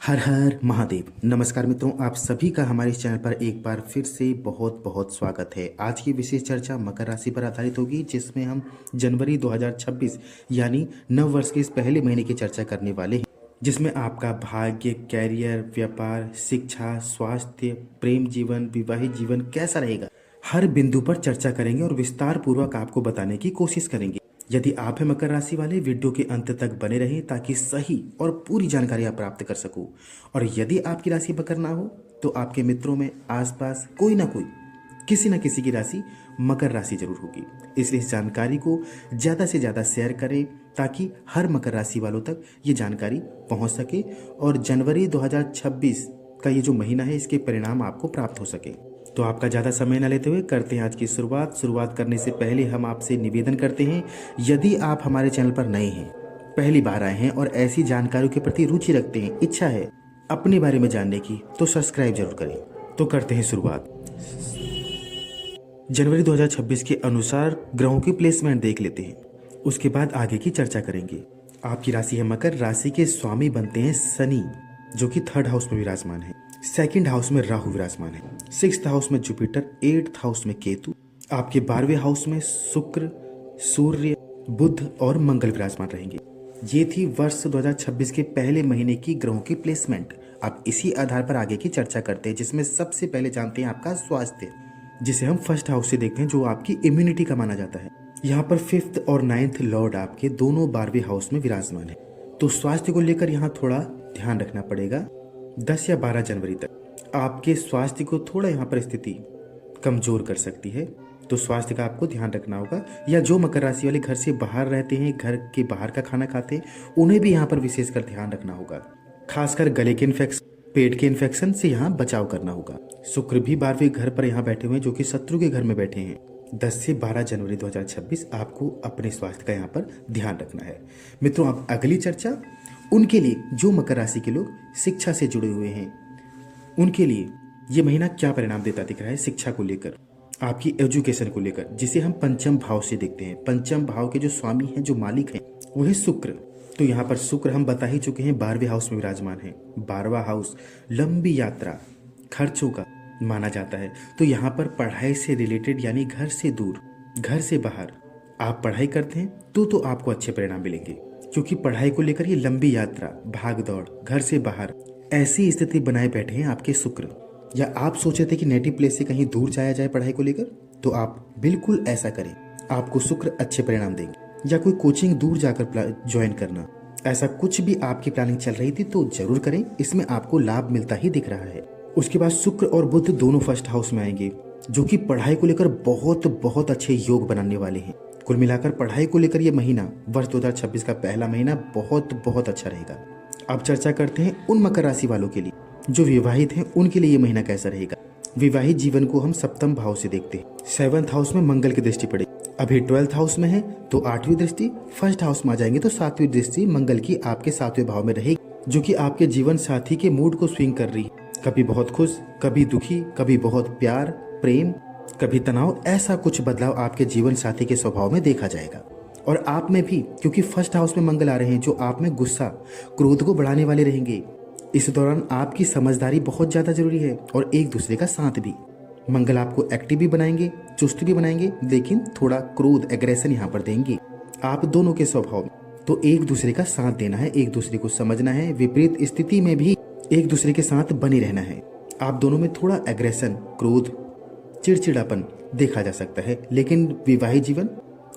हर हर महादेव। नमस्कार मित्रों, आप सभी का हमारे इस चैनल पर एक बार फिर से बहुत बहुत स्वागत है। आज की विशेष चर्चा मकर राशि पर आधारित होगी, जिसमें हम जनवरी 2026 यानी नव वर्ष के इस पहले महीने की चर्चा करने वाले हैं, जिसमें आपका भाग्य, कैरियर, व्यापार, शिक्षा, स्वास्थ्य, प्रेम जीवन, विवाहित जीवन कैसा रहेगा, हर बिंदु पर चर्चा करेंगे और विस्तार पूर्वक आपको बताने की कोशिश करेंगे। यदि आप हैं मकर राशि वाले, वीडियो के अंत तक बने रहें ताकि सही और पूरी जानकारी आप प्राप्त कर सको। और यदि आपकी राशि मकर ना हो तो आपके मित्रों में आसपास कोई ना कोई, किसी न किसी की राशि मकर राशि जरूर होगी। इसलिए इस जानकारी को ज़्यादा से ज़्यादा शेयर करें ताकि हर मकर राशि वालों तक ये जानकारी पहुंच सके और जनवरी 2026 का ये जो महीना है, इसके परिणाम आपको प्राप्त हो सके। तो आपका ज़्यादा समय न लेते हुए करते हैं आज की शुरुआत करने से पहले हम आपसे निवेदन करते हैं, यदि आप हमारे चैनल पर नए हैं, पहली बार आए हैं और ऐसी जानकारियों के प्रति रुचि रखते हैं, इच्छा है अपने बारे में जानने की, तो सब्सक्राइब जरूर करें। तो करते हैं शुरुआत। जनवरी 2026 के अनुसार ग्रहों की प्लेसमेंट देख लेते हैं, उसके बाद आगे की चर्चा करेंगे। आपकी राशि है मकर, राशि के स्वामी बनते हैं शनि, जो कि 3rd हाउस में विराजमान है। 2nd हाउस में राहु विराजमान है। 6th हाउस में जुपिटर, 8th हाउस में केतु, आपके 12वें हाउस में शुक्र, सूर्य, बुध और मंगल विराजमान रहेंगे। ये थी वर्ष 2026 के पहले महीने की ग्रहों की प्लेसमेंट। अब इसी आधार पर आगे की चर्चा करते हैं, जिसमें सबसे पहले जानते हैं आपका स्वास्थ्य, जिसे हम 1st हाउस से देखते हैं, जो आपकी इम्यूनिटी का माना जाता है। यहाँ पर 5th और 9th लॉर्ड आपके दोनों 12वें हाउस में विराजमान है। तो स्वास्थ्य को लेकर यहाँ थोड़ा ध्यान रखना पड़ेगा। 10 या 12 जनवरी तक आपके स्वास्थ्य को थोड़ा यहाँ पर स्थिति कमजोर कर सकती है, तो स्वास्थ्य का आपको ध्यान रखना होगा। या जो मकर राशि वाले घर से बाहर रहते हैं, घर के बाहर का खाना खाते हैं, उन्हें भी यहाँ पर विशेषकर ध्यान रखना होगा। खासकर गले के इन्फेक्शन, पेट के इन्फेक्शन से यहाँ बचाव करना होगा। शुक्र भी 12वें घर पर यहाँ बैठे हुए हैं, जो कि शत्रु के घर में बैठे हैं। 10 से 12 जनवरी 2026 आपको अपने स्वास्थ्य का यहाँ पर ध्यान रखना है। मित्रों, अब अगली चर्चा उनके लिए जो मकर राशि के लोग शिक्षा से जुड़े हुए हैं, उनके लिए ये महीना क्या परिणाम देता दिख रहा है शिक्षा को लेकर, आपकी एजुकेशन को लेकर, जिसे हम पंचम भाव से देखते हैं। पंचम भाव के जो स्वामी हैं, जो मालिक हैं, वो है शुक्र। तो यहाँ पर शुक्र हम बता ही चुके हैं 12वें हाउस में विराजमान है। 12वां हाउस लंबी यात्रा, खर्चों का माना जाता है। तो यहाँ पर पढ़ाई से रिलेटेड, यानी घर से दूर, घर से बाहर आप पढ़ाई करते हैं तो आपको अच्छे परिणाम मिलेंगे, क्योंकि पढ़ाई को लेकर ये लंबी यात्रा, भाग दौड़, घर से बाहर, ऐसी स्थिति बनाए बैठे हैं आपके शुक्र। या आप सोचे थे कि नेटिव प्लेस से कहीं दूर जाया जाए पढ़ाई को लेकर, तो आप बिल्कुल ऐसा करें, आपको शुक्र अच्छे परिणाम देंगे। या कोई कोचिंग दूर जाकर ज्वाइन करना, ऐसा कुछ भी आपकी प्लानिंग चल रही थी तो जरूर करें, इसमें आपको लाभ मिलता ही दिख रहा है। उसके बाद शुक्र और बुध दोनों 1st हाउस में आएंगे, जो कि पढ़ाई को लेकर बहुत बहुत अच्छे योग बनाने वाले हैं। कुल मिलाकर पढ़ाई को लेकर ये महीना, वर्ष 2026 का पहला महीना बहुत बहुत अच्छा रहेगा। अब चर्चा करते हैं उन मकर राशि वालों के लिए जो विवाहित हैं, उनके लिए ये महीना कैसा रहेगा। विवाहित जीवन को हम 7th भाव से देखते हैं। 7th हाउस में मंगल की दृष्टि पड़ेगी। अभी 12th हाउस में है तो 8वीं दृष्टि, 1st हाउस में आ जाएंगे तो 7वीं दृष्टि मंगल की आपके 7वें भाव में रहेगी, जो कि आपके जीवन साथी के मूड को स्विंग कर रही है। कभी बहुत खुश, कभी दुखी, कभी बहुत प्यार, प्रेम, कभी तनाव, ऐसा कुछ बदलाव आपके जीवन साथी के स्वभाव में देखा जाएगा। और आप में भी, क्योंकि 1st हाउस में मंगल आ रहे हैं, जो आप में गुस्सा, क्रोध को बढ़ाने वाले रहेंगे। इस दौरान आपकी समझदारी बहुत ज्यादा जरूरी है और एक दूसरे का साथ भी। मंगल आपको एक्टिव भी बनाएंगे, चुस्त भी बनाएंगे, लेकिन थोड़ा क्रोध, एग्रेशन यहाँ पर देंगे आप दोनों के स्वभाव में। तो एक दूसरे का साथ देना है, एक दूसरे को समझना है, विपरीत स्थिति में भी एक दूसरे के साथ बने रहना है। आप दोनों में थोड़ा एग्रेशन, क्रोध, चिड़चिड़ापन देखा जा सकता है, लेकिन विवाहित जीवन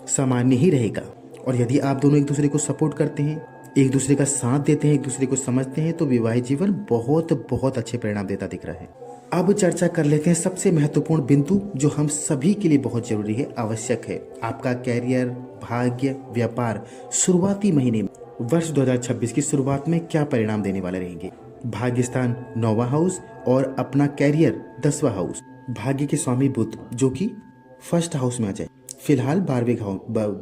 सामान्य ही रहेगा। और यदि आप दोनों एक दूसरे को सपोर्ट करते हैं, एक दूसरे का साथ देते हैं, एक दूसरे को समझते हैं, तो विवाहित जीवन बहुत बहुत अच्छे परिणाम देता दिख रहा है। अब चर्चा कर लेते हैं सबसे महत्वपूर्ण बिंदु, जो हम सभी के लिए बहुत जरूरी है, आवश्यक है। आपका कैरियर, भाग्य, व्यापार शुरुआती महीने में, वर्ष 2026 की शुरुआत में क्या परिणाम देने वाले रहेंगे। भाग्य स्थान 9वां हाउस और अपना कैरियर 10वां हाउस। भाग्य के स्वामी बुध, जो कि 1st हाउस में आ जाए, फिलहाल 12वें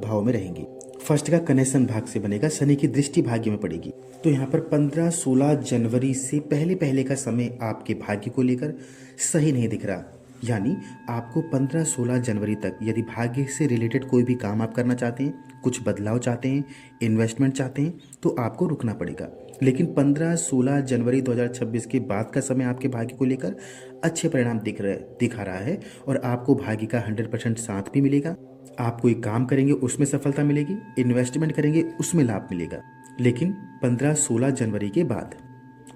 भाव में रहेंगे। 1st का कनेक्शन भाग से बनेगा, शनि की दृष्टि भाग्य में पड़ेगी। तो यहाँ पर 15-16 जनवरी से पहले का समय आपके भाग्य को लेकर सही नहीं दिख रहा। यानी आपको 15-16 जनवरी तक यदि भाग्य से रिलेटेड कोई भी काम आप करना चाहते हैं, कुछ बदलाव चाहते हैं, इन्वेस्टमेंट चाहते हैं, तो आपको रुकना पड़ेगा। लेकिन 15-16 जनवरी 2026 के बाद का समय आपके भाग्य को लेकर अच्छे परिणाम दिखा रहा है और आपको भाग्य का 100% साथ भी मिलेगा। आप कोई काम करेंगे उसमें सफलता मिलेगी, इन्वेस्टमेंट करेंगे उसमें लाभ मिलेगा। लेकिन 15-16 जनवरी के बाद,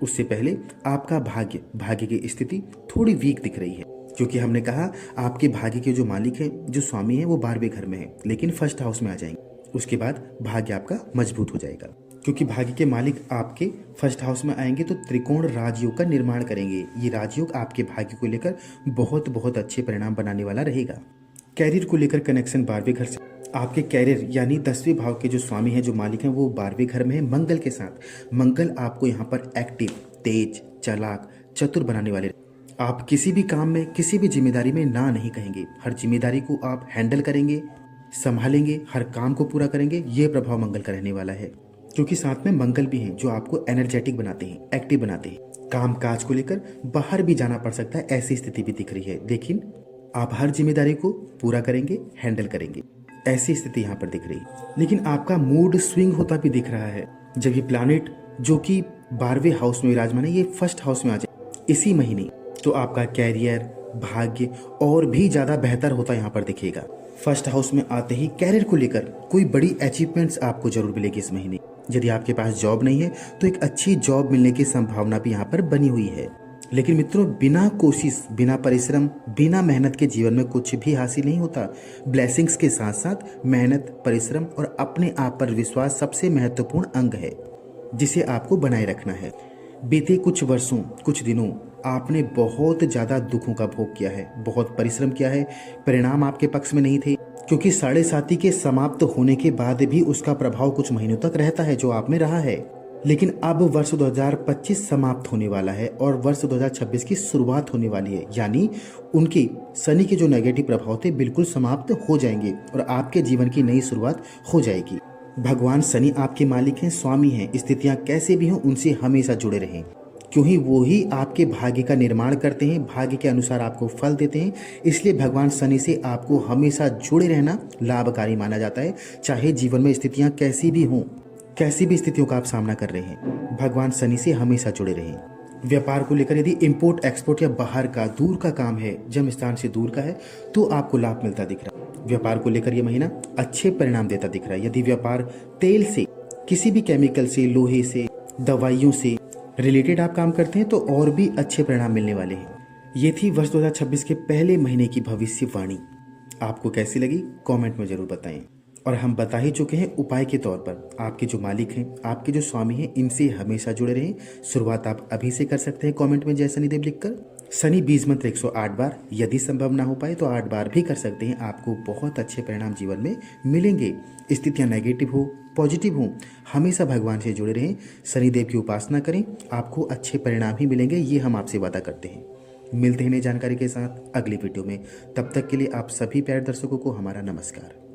उससे पहले आपका भाग्य की स्थिति थोड़ी वीक दिख रही है, क्योंकि हमने कहा आपके भाग्य के जो मालिक हैं, जो स्वामी हैं, वो 12वें घर में है, लेकिन फर्स्ट हाउस में आ जाएंगे। उसके बाद भाग्य आपका मजबूत हो जाएगा, क्योंकि भाग्य के मालिक आपके फर्स्ट हाउस में आएंगे तो त्रिकोण राजयोग का निर्माण करेंगे। ये राजयोग आपके भाग्य को लेकर बहुत बहुत अच्छे परिणाम बनाने वाला रहेगा। कैरियर को लेकर कनेक्शन 12वें घर से, आपके कैरियर यानी 10वें भाव के जो स्वामी हैं, जो मालिक हैं, वो 12वें घर में है मंगल के साथ। मंगल आपको यहाँ पर एक्टिव, तेज, चालाक, चतुर बनाने वाले। आप किसी भी काम में, किसी भी जिम्मेदारी में ना नहीं कहेंगे। हर जिम्मेदारी को आप हैंडल करेंगे, संभालेंगे, हर काम को पूरा करेंगे। ये प्रभाव मंगल का रहने वाला है, क्योंकि साथ में मंगल भी हैं जो आपको एनर्जेटिक बनाते हैं, एक्टिव बनाते हैं। काम काज को लेकर बाहर भी जाना पड़ सकता है, ऐसी स्थिति भी दिख रही है, लेकिन आप हर जिम्मेदारी को पूरा करेंगे, हैंडल करेंगे, ऐसी स्थिति यहाँ पर दिख रही है। लेकिन आपका मूड स्विंग होता भी दिख रहा है जब ये प्लैनेट जो कि 12वें हाउस में विराजमान है, ये फर्स्ट हाउस में आ जाए इसी महीने, तो आपका कैरियर, भाग्य और भी ज्यादा बेहतर होता यहाँ पर दिखेगा। फर्स्ट हाउस में आते ही कैरियर को लेकर कोई बड़ी अचीवमेंट्स आपको जरूर मिलेगी इस महीने। यदि आपके पास जॉब नहीं है तो एक अच्छी जॉब मिलने की संभावना भी यहाँ पर बनी हुई है। लेकिन मित्रों, बिना कोशिश, बिना परिश्रम, बिना मेहनत के जीवन में कुछ भी हासिल नहीं होता। ब्लेसिंग्स के साथ साथ मेहनत, परिश्रम और अपने आप पर विश्वास सबसे महत्वपूर्ण अंग है, जिसे आपको बनाए रखना है। बीते कुछ वर्षों, कुछ दिनों आपने बहुत ज्यादा दुखों का भोग किया है, बहुत परिश्रम किया है। परिणाम आपके पक्ष में नहीं थे, क्योंकि 7.5 के समाप्त होने के बाद भी उसका प्रभाव कुछ महीनों तक रहता है, जो आप में रहा है। लेकिन अब वर्ष 2025 समाप्त होने वाला है और वर्ष 2026 की शुरुआत होने वाली है, यानी उनके शनि के जो नेगेटिव प्रभाव थे बिल्कुल समाप्त हो जाएंगे और आपके जीवन की नई शुरुआत हो जाएगी। भगवान शनि आपके मालिक हैं, स्वामी हैं। स्थितियां कैसे भी हों, उनसे हमेशा जुड़े रहें, क्योंकि वो ही आपके भाग्य का निर्माण करते हैं, भाग्य के अनुसार आपको फल देते हैं। इसलिए भगवान शनि से आपको हमेशा जुड़े रहना लाभकारी माना जाता है। चाहे जीवन में स्थितियां कैसी भी हों, कैसी भी स्थितियों का आप सामना कर रहे हैं, भगवान शनि से हमेशा जुड़े रहें। व्यापार को लेकर यदि इंपोर्ट एक्सपोर्ट या बाहर का, दूर का काम है, जन्म स्थान से दूर का है, तो आपको लाभ मिलता दिख रहा है। व्यापार को लेकर यह महीना अच्छे परिणाम देता दिख रहा है। यदि व्यापार तेल से, किसी भी केमिकल से, लोहे से, दवाइयों से रिलेटेड आप काम करते हैं, तो और भी अच्छे परिणाम मिलने वाले हैं। ये थी वर्ष 2026 के पहले महीने की भविष्यवाणी। आपको कैसी लगी कमेंट में जरूर बताएं। और हम बता ही चुके हैं उपाय के तौर पर, आपके जो मालिक हैं, आपके जो स्वामी हैं, इनसे हमेशा जुड़े रहें। शुरुआत आप अभी से कर सकते हैं कमेंट में जय शनिदेव लिखकर। शनि बीज मंत्र 108 बार, यदि संभव ना हो पाए तो 8 बार भी कर सकते हैं। आपको बहुत अच्छे परिणाम जीवन में मिलेंगे। स्थितियां नेगेटिव हो, पॉजिटिव हो, हमेशा भगवान से जुड़े रहें, शनिदेव की उपासना करें, आपको अच्छे परिणाम ही मिलेंगे, ये हम आपसे वादा करते हैं। मिलते हैं नई जानकारी के साथ अगली वीडियो में। तब तक के लिए आप सभी प्यारे दर्शकों को हमारा नमस्कार।